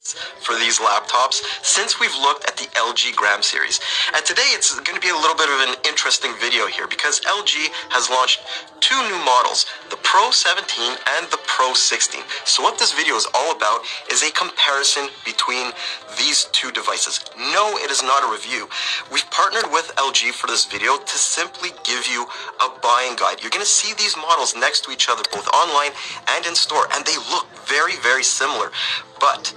for these laptops since we've looked at the LG Gram series. And today it's going to be a little bit of an interesting video here because LG has launched two new models, the Pro 17 and the Pro 16. So what this video is all about is a comparison between these two devices. No, it is not a review. We've partnered with LG for this video to simply give you a buying guide. You're going to see these models next to each other, both online and in store, and they look very, very similar. But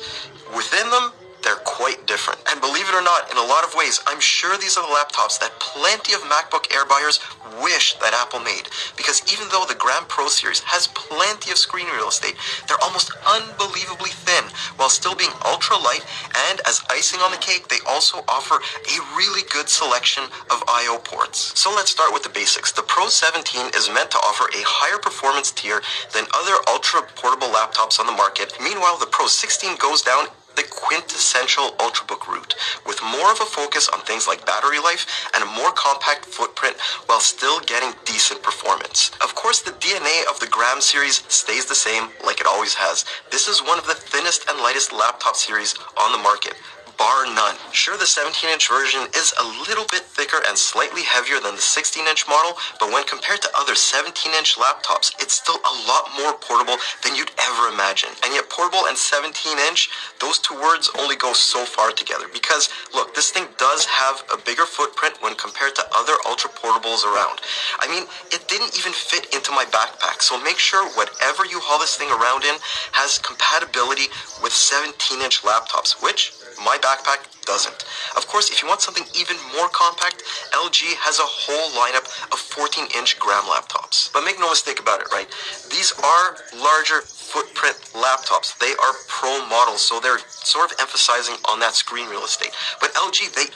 within them, they're quite different. And believe it or not, in a lot of ways, I'm sure these are the laptops that plenty of MacBook Air buyers wish that Apple made. Because even though the Gram Pro series has plenty of screen real estate, they're almost unbelievably thin while still being ultra light. And as icing on the cake, they also offer a really good selection of I/O ports. So let's start with the basics. The Pro 17 is meant to offer a higher performance tier than other ultra portable laptops on the market. Meanwhile, the Pro 16 goes down the quintessential ultrabook route, with more of a focus on things like battery life and a more compact footprint while still getting decent performance. Of course, the DNA of the Gram series stays the same like it always has. This is one of the thinnest and lightest laptop series on the market, bar none. Sure, the 17-inch version is a little bit thicker and slightly heavier than the 16-inch model, but when compared to other 17-inch laptops, it's still a lot more portable than you'd ever imagine. And yet portable and 17-inch, those two words only go so far together because, look, this thing does have a bigger footprint when compared to other ultra portables around. I mean, it didn't even fit into my backpack, so make sure whatever you haul this thing around in has compatibility with 17-inch laptops, which my backpack doesn't. Of course, if you want something even more compact, LG has a whole lineup of 14-inch Gram laptops. But make no mistake about it, right? These are larger footprint laptops. They are Pro models, so they're sort of emphasizing on that screen real estate. But LG, they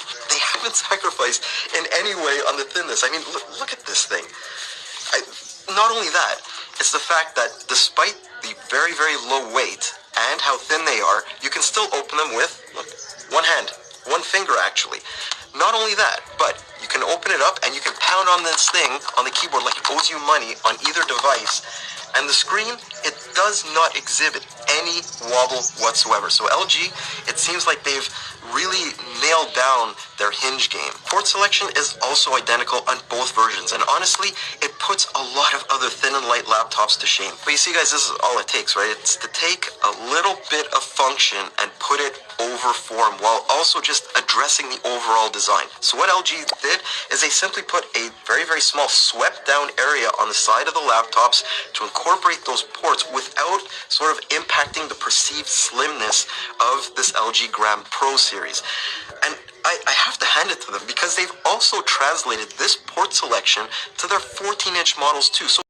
haven't sacrificed in any way on the thinness. I mean, look at this thing. Not only that, it's the fact that despite the very, very low weight and how thin they are, you can still open them with, look, one hand, one finger actually. Not only that, but you can open it up and you can pound on this thing on the keyboard like it owes you money on either device. And the screen, it does not exhibit any wobble whatsoever. So LG, it seems like they've really nailed down their hinge game. Port selection is also identical on both versions, and honestly, it puts a lot of other thin and light laptops to shame. But you see guys, this is all it takes, right? It's to take a little bit of function and put it over form while also just addressing the overall design. So what LG did is they simply put a very, very small swept down area on the side of the laptops to incorporate those ports without sort of impacting the perceived slimness of this LG Gram Pro series. And I have to hand it to them because they've also translated this port selection to their 14-inch models too. So